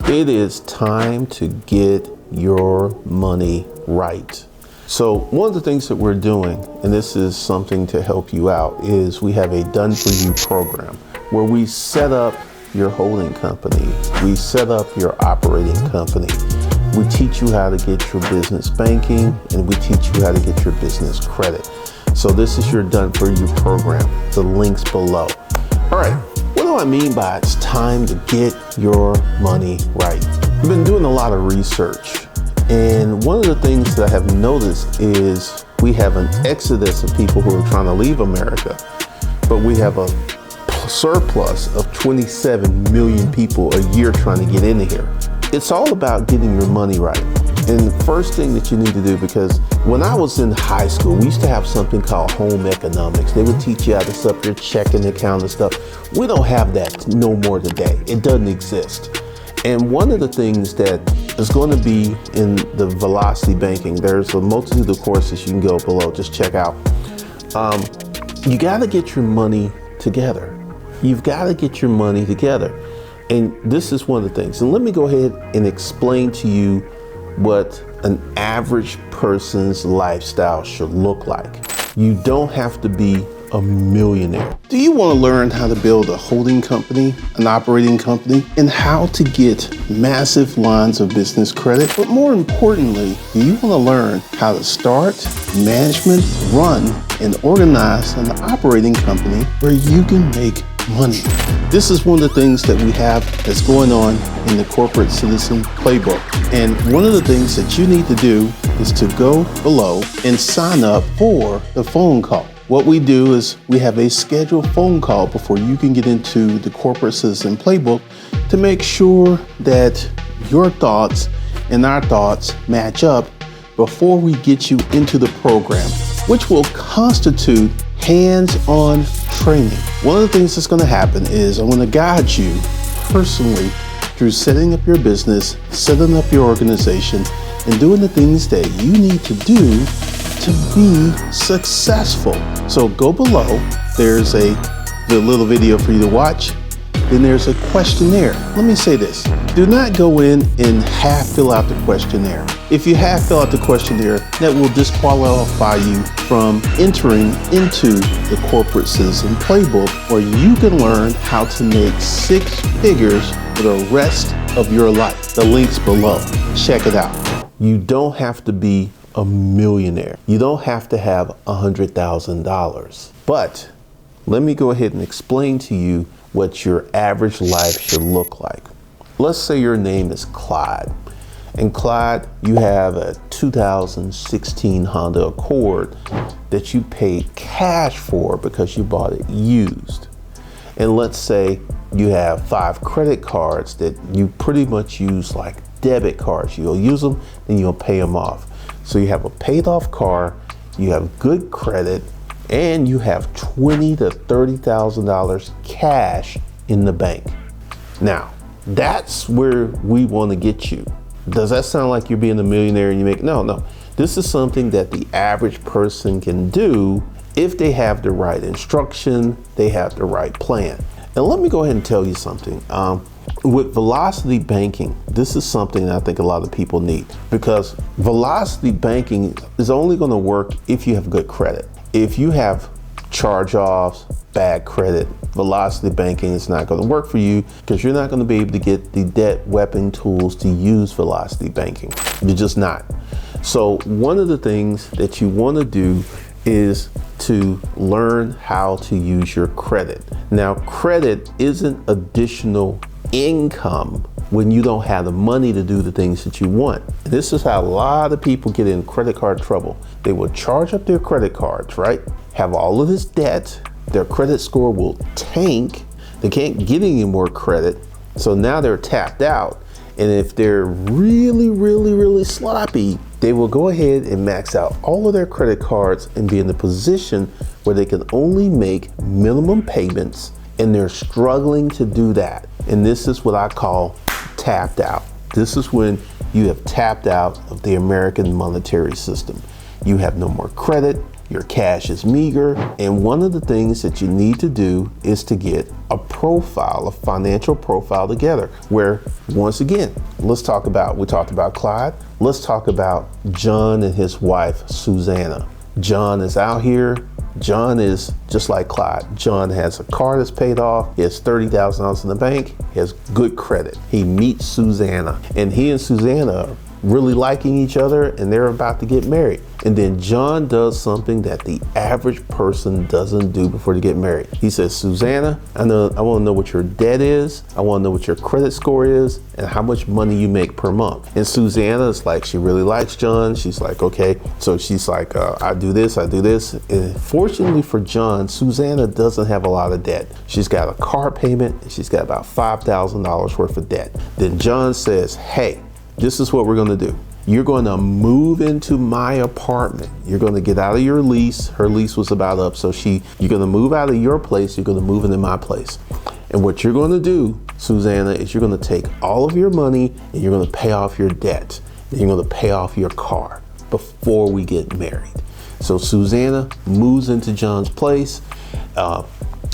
It is time to get your money right. So one of the things that we're doing, and this is something to help you out, is we have a done for you program where we set up your holding company. We set up your operating company. We teach you how to get your business banking, and we teach you how to get your business credit. So this is your done for you program. The link's below. All right, what do I mean by it's time to get your money right? I've been doing a lot of research, and one of the things that I have noticed is we have an exodus of people who are trying to leave America, but we have a surplus of 27 million people a year trying to get into here. It's all about getting your money right. And the first thing that you need to do, because when I was in high school, we used to have something called home economics. They would teach you how to set up your checking account and stuff. We don't have that no more today. It doesn't exist. And one of the things that is going to be in the velocity banking, there's a multitude of courses you can go below, just check out. You got to get your money together. You've got to get your money together. And this is one of the things. And let me go ahead and explain to you what an average person's lifestyle should look like. You don't have to be a millionaire. Do you want to learn how to build a holding company, an operating company, and how to get massive lines of business credit? But more importantly, do you want to learn how to start, management, run, and organize an operating company where you can make money? This is one of the things that we have that's going on in the Corporate Citizen Playbook. And one of the things that you need to do is to go below and sign up for the phone call. What we do is we have a scheduled phone call before you can get into the Corporate Citizen Playbook to make sure that your thoughts and our thoughts match up before we get you into the program, which will constitute hands-on training. One of the things that's going to happen is I'm going to guide you personally through setting up your business, setting up your organization, and doing the things that you need to do to be successful. So go below. There's a little video for you to watch. Then there's a questionnaire. Let me say this. Do not go in and half fill out the questionnaire. If you half fill out the questionnaire, that will disqualify you from entering into the Corporate Citizen Playbook, where you can learn how to make 6 figures for the rest of your life. The link's below. Check it out. You don't have to be a millionaire. You don't have to have $100,000. But let me go ahead and explain to you what your average life should look like. Let's say your name is Clyde. And Clyde, you have a 2016 Honda Accord that you paid cash for because you bought it used. And let's say you have 5 credit cards that you pretty much use like debit cards. You'll use them, then you'll pay them off. So you have a paid off car, you have good credit, and you have $20,000 to $30,000 cash in the bank. Now, that's where we want to get you. Does that sound like you're being a millionaire and you make? No. This is something that the average person can do if they have the right instruction, they have the right plan. And let me go ahead and tell you something. With velocity banking, this is something that I think a lot of people need, because velocity banking is only going to work if you have good credit. If you have charge-offs, bad credit, velocity banking is not going to work for you, because you're not going to be able to get the debt weapon tools to use velocity banking. You're just not. So one of the things that you want to do is to learn how to use your credit. Now, credit isn't additional income when you don't have the money to do the things that you want. This is how a lot of people get in credit card trouble. They will charge up their credit cards, right? Have all of this debt. Their credit score will tank. They can't get any more credit. So now they're tapped out. And if they're really sloppy, they will go ahead and max out all of their credit cards and be in the position where they can only make minimum payments, and they're struggling to do that. And this is what I call tapped out. This is when you have tapped out of the American monetary system. You have no more credit, your cash is meager, and one of the things that you need to do is to get a financial profile together, where, once again, we talked about Clyde, let's talk about John and his wife, Susanna. John is out here. John is just like Clyde. John has a car that's paid off. He has $30,000 in the bank. He has good credit. He meets Susanna, and he and Susanna are really liking each other, and they're about to get married. And then John does something that the average person doesn't do before they get married. He says, Susanna, I want to know what your debt is. I want to know what your credit score is and how much money you make per month. And Susanna is like, she really likes John. She's like, okay. So she's like, I do this. And fortunately for John, Susanna doesn't have a lot of debt. She's got a car payment, and she's got about $5,000 worth of debt. Then John says, hey, this is what we're going to do. You're going to move into my apartment. You're going to get out of your lease. Her lease was about up. So you're going to move out of your place. You're going to move into my place. And what you're going to do, Susanna, is you're going to take all of your money and you're going to pay off your debt. And you're going to pay off your car before we get married. So Susanna moves into John's place.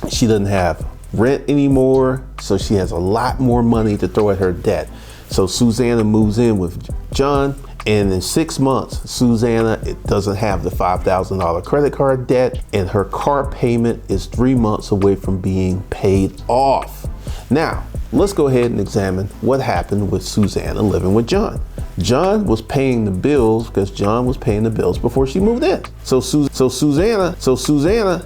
She doesn't have rent anymore. So she has a lot more money to throw at her debt. So Susanna moves in with John, and in 6 months, Susanna doesn't have the $5,000 credit card debt, and her car payment is 3 months away from being paid off. Now, let's go ahead and examine what happened with Susanna living with John. John was paying the bills because John was paying the bills before she moved in. So Susanna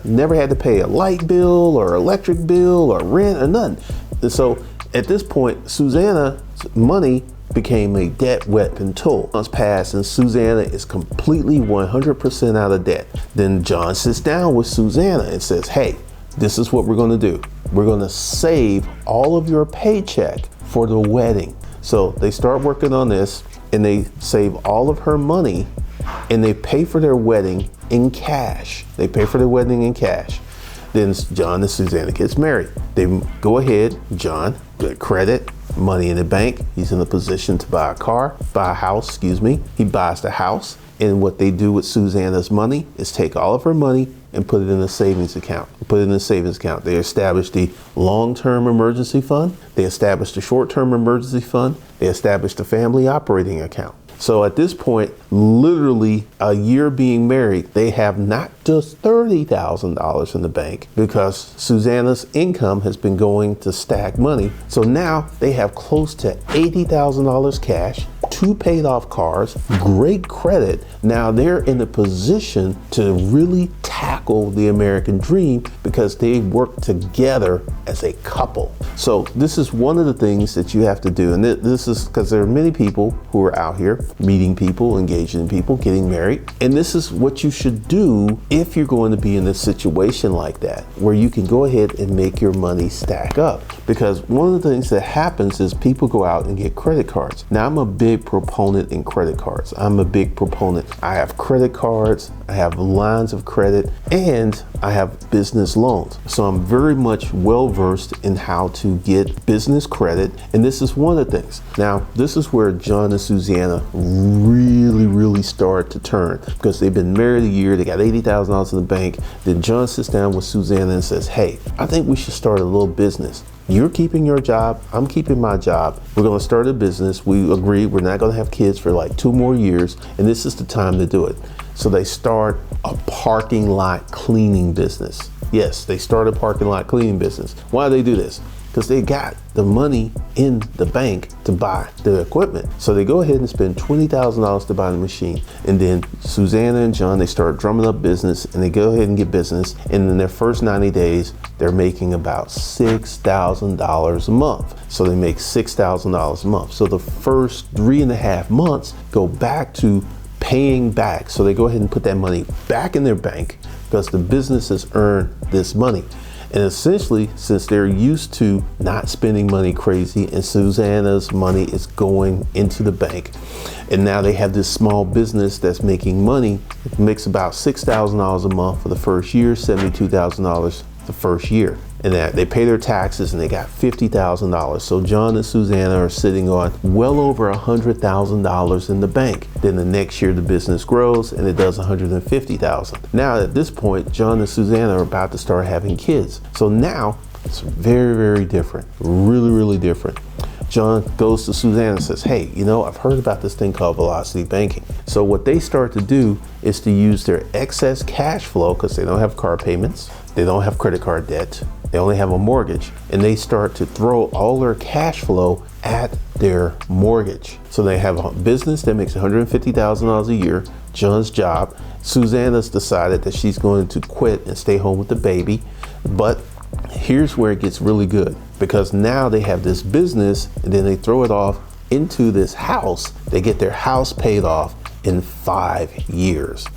never had to pay a light bill or electric bill or rent or nothing. And so at this point, Susanna's money became a debt weapon tool. Months passed and Susanna is completely 100% out of debt. Then John sits down with Susanna and says, hey, this is what we're going to do. We're going to save all of your paycheck for the wedding. So they start working on this, and they save all of her money, and they pay for their wedding in cash. Then John and Susanna gets married. They go ahead, John, good credit, money in the bank. He's in a position to buy a house. He buys the house. And what they do with Susanna's money is take all of her money and put it in a savings account. They establish the long-term emergency fund. They establish the short-term emergency fund. They establish the family operating account. So at this point, literally a year being married, they have not just $30,000 in the bank, because Susanna's income has been going to stack money. So now they have close to $80,000 cash, 2 paid off cars, great credit. Now they're in a position to really tackle the American dream because they work together as a couple. So this is one of the things that you have to do. And this is because there are many people who are out here meeting people, engaging people, getting married. And this is what you should do if you're going to be in a situation like that, where you can go ahead and make your money stack up. Because one of the things that happens is people go out and get credit cards. Now, I'm a big proponent in credit cards. I have credit cards, I have lines of credit, and I have business loans. So I'm very much well versed in how to get business credit. And this is one of the things. Now, this is where John and Susanna really start to turn, because they've been married a year, they got $80,000 in the bank. Then John sits down with Susanna and says, hey, I think we should start a little business. You're keeping your job, I'm keeping my job. We're going to start a business. We agree we're not going to have kids for like 2 more years, and this is the time to do it. So they start a parking lot cleaning business. Yes, they start a parking lot cleaning business. Why do they do this? Because they got the money in the bank to buy the equipment. So they go ahead and spend $20,000 to buy the machine. And then Susanna and John, they start drumming up business, and they go ahead and get business. And in their first 90 days, they're making about $6,000 a month. So they make $6,000 a month. So the first 3.5 months go back to paying back. So they go ahead and put that money back in their bank because the business has earned this money. And essentially, since they're used to not spending money crazy, and Susanna's money is going into the bank, and now they have this small business that's making money. It makes about $6,000 a month for the first year, $72,000 the first year. and that they pay their taxes and they got $50,000. So John and Susanna are sitting on well over $100,000 in the bank. Then the next year the business grows and it does $150,000. Now at this point, John and Susanna are about to start having kids. So now it's very, very different, really, really different. John goes to Susanna and says, hey, you know, I've heard about this thing called velocity banking. So what they start to do is to use their excess cash flow, because they don't have car payments, they don't have credit card debt, they only have a mortgage, and they start to throw all their cash flow at their mortgage. So they have a business that makes $150,000 a year, John's job. Susanna's decided that she's going to quit and stay home with the baby. But here's where it gets really good, because now they have this business and then they throw it off into this house. They get their house paid off in 5 years.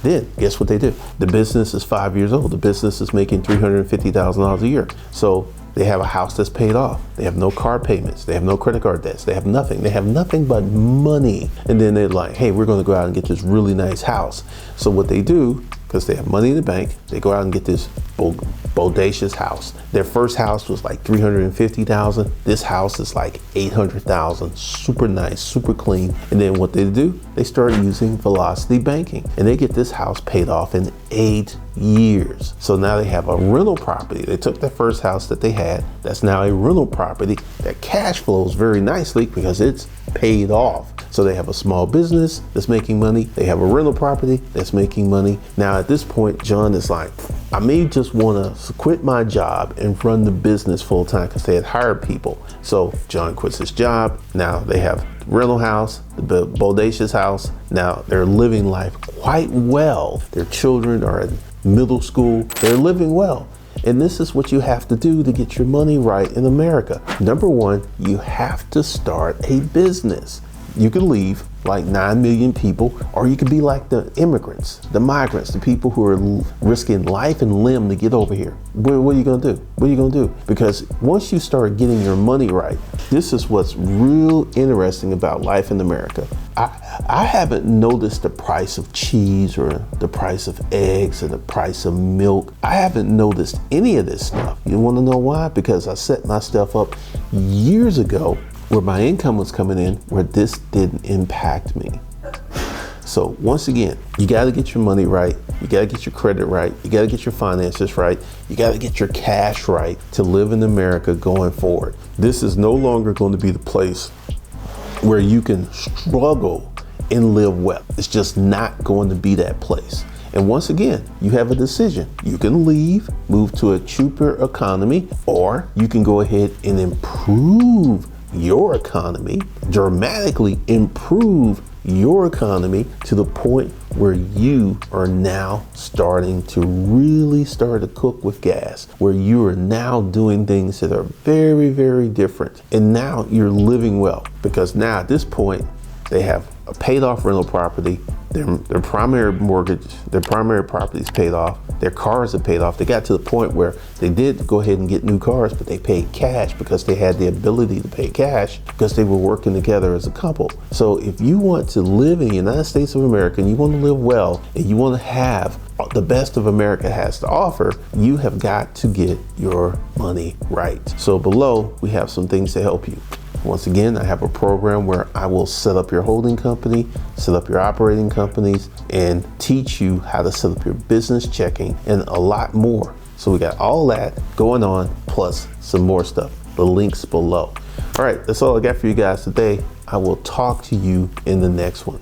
Then guess what they do? The business is 5 years old. The business is making $350,000 a year. So they have a house that's paid off. They have no car payments. They have no credit card debts. They have nothing. They have nothing but money. And then they're like, hey, we're going to go out and get this really nice house. So what they do, because they have money in the bank, they go out and get this bodacious house. Their first house was like $350,000. This house is like $800,000. Super nice, super clean. And then what they do, they start using velocity banking, and they get this house paid off in 8 years. So now they have a rental property. They took their first house that they had, that's now a rental property that cash flows very nicely because it's paid off. So they have a small business that's making money. They have a rental property that's making money. Now at this point, John is like, I may just want to quit my job and run the business full time, because they had hired people. So John quits his job. Now they have the rental house, the bodacious house. Now they're living life quite well. Their children are in middle school. They're living well. And this is what you have to do to get your money right in America. Number one, you have to start a business. You can leave like 9 million people, or you could be like the immigrants, the migrants, the people who are risking life and limb to get over here. What are you gonna do? What are you gonna do? Because once you start getting your money right, this is what's real interesting about life in America. I haven't noticed the price of cheese or the price of eggs or the price of milk. I haven't noticed any of this stuff. You wanna know why? Because I set my stuff up years ago where my income was coming in, where this didn't impact me. So once again, you gotta get your money right, you gotta get your credit right, you gotta get your finances right, you gotta get your cash right to live in America going forward. This is no longer going to be the place where you can struggle and live well. It's just not going to be that place. And once again, you have a decision. You can leave, move to a cheaper economy, or you can go ahead and improve your economy, dramatically improve your economy to the point where you are now starting to really start to cook with gas, where you are now doing things that are very, very different. And now you're living well, because now at this point, they have a paid off rental property, their primary mortgage, their primary property is paid off, their cars are paid off. They got to the point where they did go ahead and get new cars, but they paid cash because they had the ability to pay cash because they were working together as a couple. So if you want to live in the United States of America and you want to live well and you want to have the best of America has to offer, you have got to get your money right. So below, we have some things to help you. Once again, I have a program where I will set up your holding company, set up your operating companies, and teach you how to set up your business checking and a lot more. So we got all that going on, plus some more stuff. The link's below. All right, that's all I got for you guys today. I will talk to you in the next one.